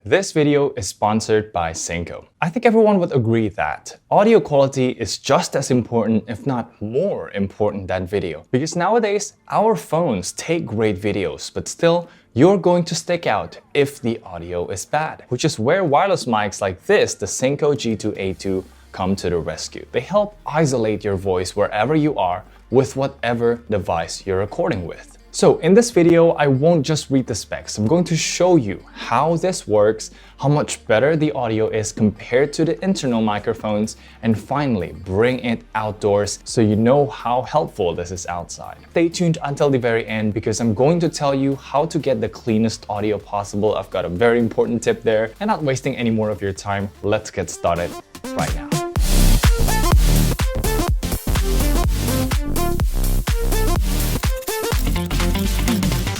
This video is sponsored by Synco. I think everyone would agree that audio quality is just as important, if not more important than video. Because nowadays, our phones take great videos, but still, you're going to stick out if the audio is bad. Which is where wireless mics like this, the Synco G2A2, come to the rescue. They help isolate your voice wherever you are with whatever device you're recording with. So in this video, I won't just read the specs. I'm going to show you how this works, how much better the audio is compared to the internal microphones, and finally bring it outdoors so you know how helpful this is outside. Stay tuned until the very end because I'm going to tell you how to get the cleanest audio possible. I've got a very important tip there, and not wasting any more of your time, let's get started right now.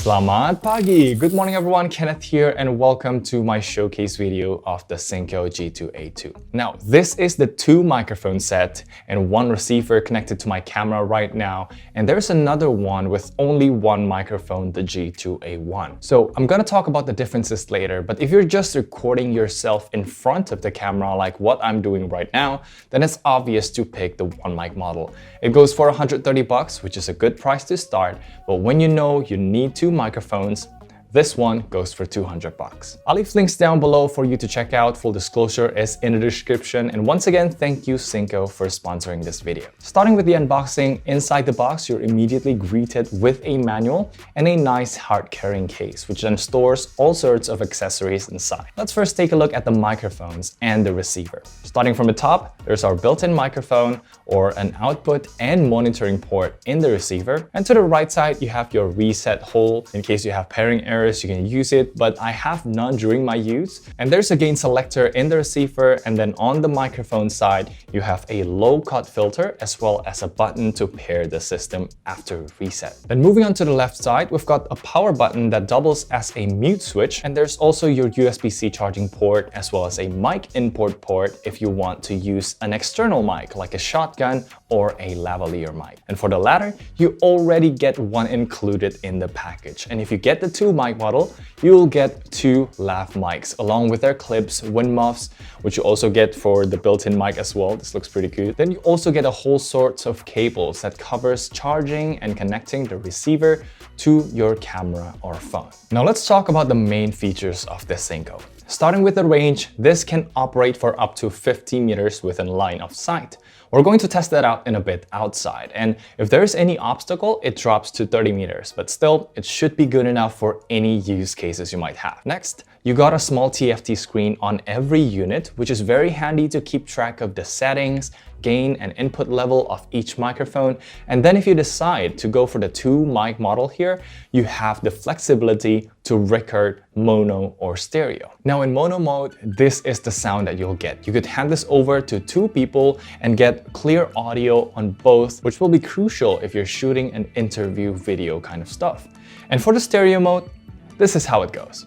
Selamat pagi! Good morning everyone, Kenneth here and welcome to my showcase video of the Synco G2A2. Now, this is the 2 microphone set and 1 receiver connected to my camera right now, and there's another one with only 1 microphone, the G2A1. So I'm gonna talk about the differences later, but if you're just recording yourself in front of the camera like what I'm doing right now, then it's obvious to pick the 1 mic model. It goes for 130 bucks, which is a good price to start, but when you know you need 2 microphones, this one goes for 200 bucks. I'll leave links down below for you to check out. Full disclosure is in the description. And once again, thank you Synco for sponsoring this video. Starting with the unboxing, inside the box, you're immediately greeted with a manual and a nice hard carrying case, which then stores all sorts of accessories inside. Let's first take a look at the microphones and the receiver. Starting from the top, there's our built-in microphone or an output and monitoring port in the receiver. And to the right side, you have your reset hole in case you have pairing errors. You can use it, but I have none during my use. And there's a gain selector in the receiver, and then on the microphone side, you have a low cut filter as well as a button to pair the system after reset. Then moving on to the left side, we've got a power button that doubles as a mute switch, and there's also your USB-C charging port as well as a mic input port if you want to use an external mic like a shotgun or a lavalier mic. And for the latter, you already get one included in the package. And if you get the 2 mic model, you'll get 2 lav mics along with their clips, wind muffs, which you also get for the built-in mic as well. This looks pretty cool. Then you also get a whole sorts of cables that covers charging and connecting the receiver to your camera or phone. Now let's talk about the main features of the Synco. Starting with the range, this can operate for up to 50 meters within line of sight. We're going to test that out in a bit outside, and if there's any obstacle, it drops to 30 meters, but still, it should be good enough for any use cases you might have. Next, you got a small TFT screen on every unit, which is very handy to keep track of the settings, gain and input level of each microphone. And then if you decide to go for the 2 mic model here, you have the flexibility to record mono or stereo. Now in mono mode, this is the sound that you'll get. You could hand this over to 2 people and get clear audio on both, which will be crucial if you're shooting an interview video kind of stuff. And for the stereo mode, this is how it goes.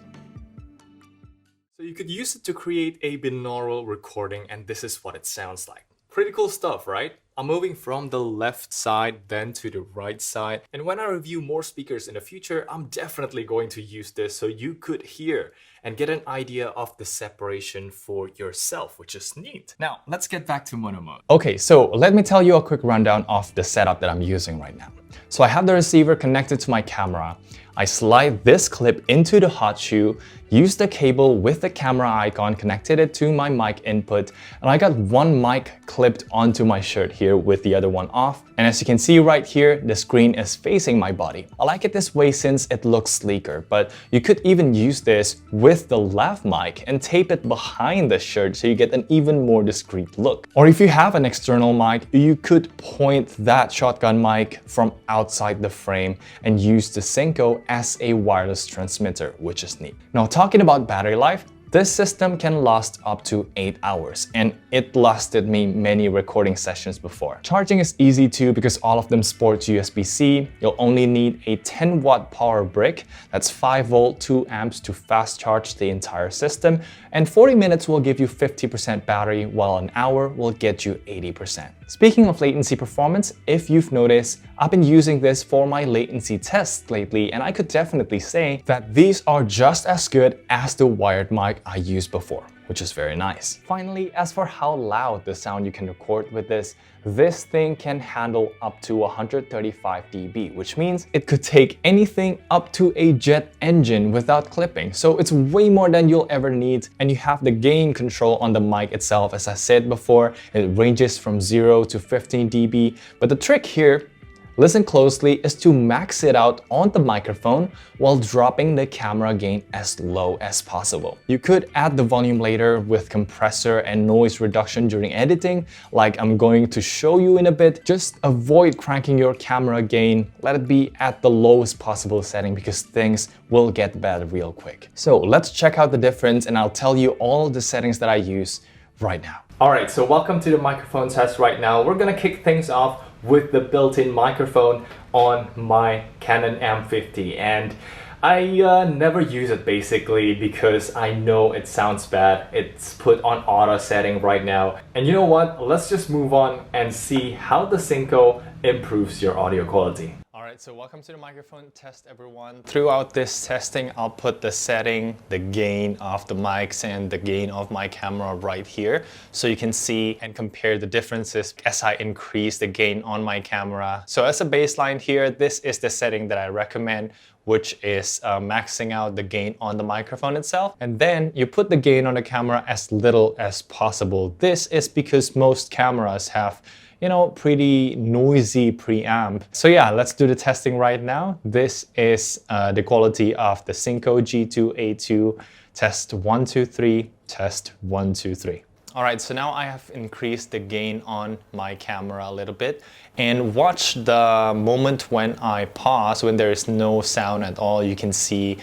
So you could use it to create a binaural recording, and this is what it sounds like. Pretty cool stuff, right? I'm moving from the left side then to the right side. And when I review more speakers in the future, I'm definitely going to use this so you could hear and get an idea of the separation for yourself, which is neat. Now, let's get back to mono mode. Okay, so let me tell you a quick rundown of the setup that I'm using right now. So I have the receiver connected to my camera. I slide this clip into the hot shoe, use the cable with the camera icon, connected it to my mic input, and I got 1 mic clipped onto my shirt here with the other one off. And as you can see right here, the screen is facing my body. I like it this way since it looks sleeker, but you could even use this with the lav mic and tape it behind the shirt so you get an even more discreet look. Or if you have an external mic, you could point that shotgun mic from outside the frame and use the Synco as a wireless transmitter, which is neat. Now talking about battery life, this system can last up to 8 hours, and it lasted me many recording sessions before. Charging is easy too because all of them sport USB-C. You'll only need a 10-watt power brick, that's 5 volt, 2 amps to fast charge the entire system, and 40 minutes will give you 50% battery, while an hour will get you 80%. Speaking of latency performance, if you've noticed, I've been using this for my latency tests lately, and I could definitely say that these are just as good as the wired mic I used before, which is very nice. Finally, as for how loud the sound you can record with this thing can handle up to 135 dB, which means it could take anything up to a jet engine without clipping. So it's way more than you'll ever need, and you have the gain control on the mic itself. As I said before, it ranges from 0 to 15 dB, but the trick here, listen closely, is to max it out on the microphone while dropping the camera gain as low as possible. You could add the volume later with compressor and noise reduction during editing, like I'm going to show you in a bit. Just avoid cranking your camera gain. Let it be at the lowest possible setting because things will get bad real quick. So let's check out the difference and I'll tell you all the settings that I use right now. Alright, so welcome to the microphone test right now. We're gonna kick things off with the built-in microphone on my Canon M50, and I never use it basically because I know it sounds bad. It's put on auto setting right now, and you know what, let's just move on and see how the Synco improves your audio quality. Alright, so welcome to the microphone test, everyone. Throughout this testing, I'll put the setting, the gain of the mics and the gain of my camera right here, so you can see and compare the differences as I increase the gain on my camera. So as a baseline here, this is the setting that I recommend, which is maxing out the gain on the microphone itself. And then you put the gain on the camera as little as possible. This is because most cameras have, you know, pretty noisy preamp. So yeah, let's do the testing right now. This is the quality of the Synco G2A2. Test 1, 2, 3, test 1, 2, 3. All right, so now I have increased the gain on my camera a little bit, and watch the moment when I pause, when there is no sound at all. You can see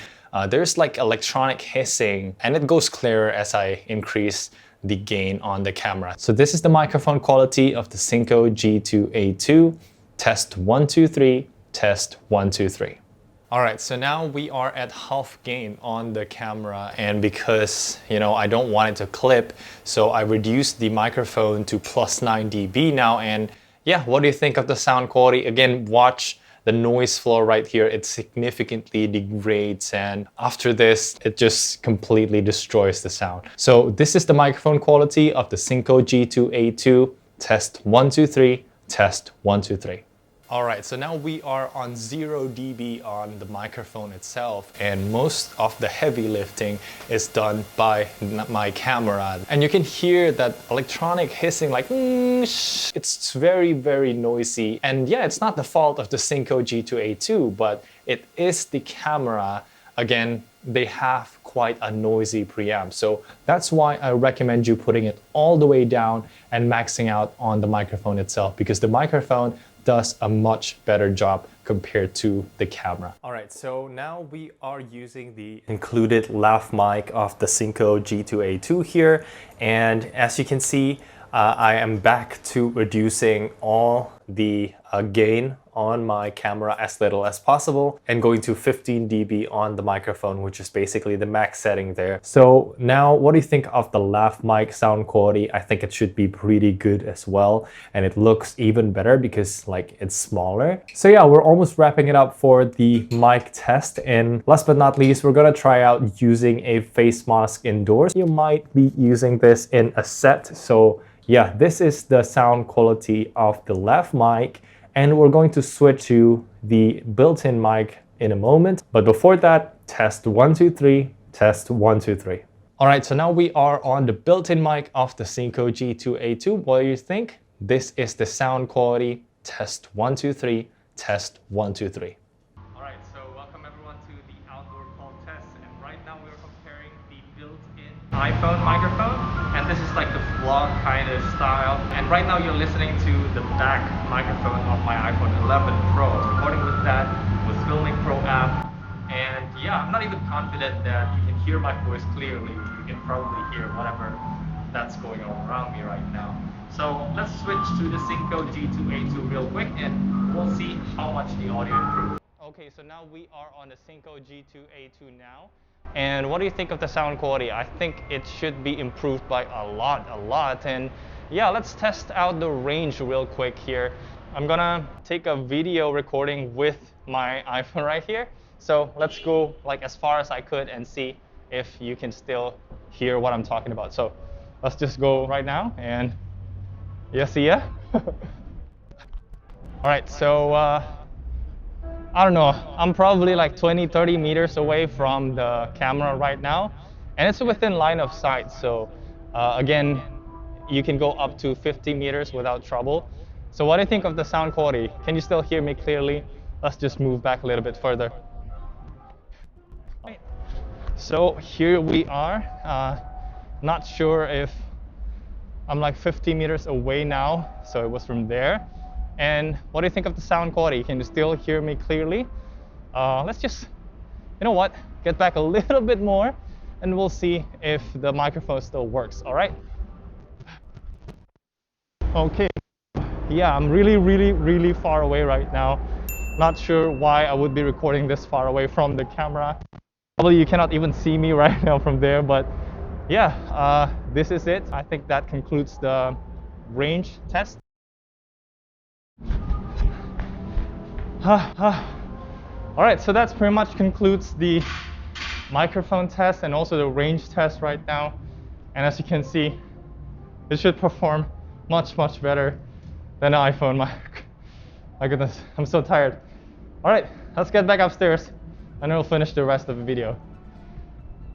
there's like electronic hissing, and it goes clearer as I increase the gain on the camera. So this is the microphone quality of the Synco G2A2. Test 1, 2, 3, test 1, 2, 3. All right, so now we are at half gain on the camera, and because, you know, I don't want it to clip, so I reduced the microphone to +9 dB now. And yeah, what do you think of the sound quality? Again, watch the noise floor right here. It significantly degrades, and after this, it just completely destroys the sound. So this is the microphone quality of the Synco G2A2. Test 1, 2, 3, test 1, 2, 3. All right, so now we are on 0 dB on the microphone itself, and most of the heavy lifting is done by my camera. And you can hear that electronic hissing, like, it's very, very noisy. And yeah, it's not the fault of the Synco G2A2, but it is the camera. Again, they have quite a noisy preamp. So that's why I recommend you putting it all the way down and maxing out on the microphone itself, because the microphone does a much better job compared to the camera. All right, so now we are using the included lav mic of the Synco G2A2 here. And as you can see, I am back to reducing all the gain on my camera as little as possible and going to 15 dB on the microphone, which is basically the max setting there. So now what do you think of the lav mic sound quality? I think it should be pretty good as well, and it looks even better because like it's smaller. So yeah, we're almost wrapping it up for the mic test, and last but not least, we're gonna try out using a face mask indoors. You might be using this in a set. So yeah, this is the sound quality of the lav mic, and we're going to switch to the built-in mic in a moment. But before that, test 1, 2, 3, test 1, 2, 3. All right, so now we are on the built-in mic of the Synco G2A2. What do you think? This is the sound quality. Test 1, 2, 3, test 1, 2, 3. All right, so welcome everyone to the outdoor call test. And right now we're comparing the built-in iPhone microphone, and this is like the vlog kind of style. And right now you're listening to the back microphone of my iPhone 11 Pro, recording with that with Slynk Pro app. And yeah, I'm not even confident that you can hear my voice clearly. You can probably hear whatever that's going on around me right now. So let's switch to the Synco G2A2 real quick, and we'll see how much the audio improves. Okay, so now we are on the Synco G2A2 now. And what do you think of the sound quality? I think it should be improved by a lot. And yeah, let's test out the range real quick here. I'm gonna take a video recording with my iPhone right here. So let's go like as far as I could and see if you can still hear what I'm talking about. So let's just go right now and see ya. All right, so I don't know, I'm probably like 20-30 meters away from the camera right now, and it's within line of sight. So again, you can go up to 50 meters without trouble. So what do you think of the sound quality? Can you still hear me clearly? Let's just move back a little bit further. So here we are. Not sure if I'm like 50 meters away now, so it was from there. And what do you think of the sound quality? Can you still hear me clearly? Let's just, you know what, get back a little bit more and we'll see if the microphone still works, all right? Okay, yeah, I'm really far away right now. Not sure why I would be recording this far away from the camera. Probably you cannot even see me right now from there, but yeah, this is it. I think that concludes the range test. All right, so that's pretty much concludes the microphone test and also the range test right now. And as you can see, it should perform much better than an iPhone. My goodness, I'm so tired. All right, let's get back upstairs and then we'll finish the rest of the video.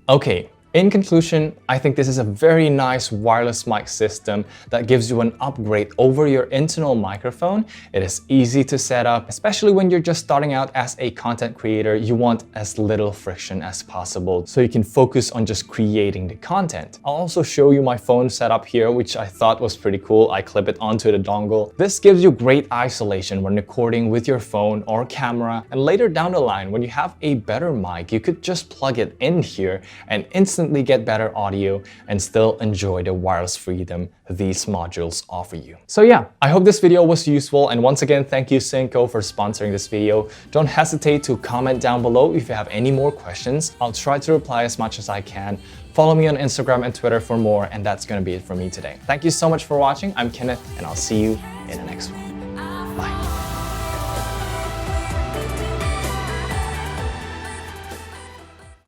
Okay. In conclusion, I think this is a very nice wireless mic system that gives you an upgrade over your internal microphone. It is easy to set up, especially when you're just starting out as a content creator. You want as little friction as possible so you can focus on just creating the content. I'll also show you my phone setup here, which I thought was pretty cool. I clip it onto the dongle. This gives you great isolation when recording with your phone or camera. And later down the line, when you have a better mic, you could just plug it in here and instantly get better audio and still enjoy the wireless freedom these modules offer you. So yeah, I hope this video was useful, and once again, thank you Synco for sponsoring this video. Don't hesitate to comment down below if you have any more questions. I'll try to reply as much as I can. Follow me on Instagram and Twitter for more, and that's gonna be it for me today. Thank you so much for watching. I'm Kenneth, and I'll see you in the next one.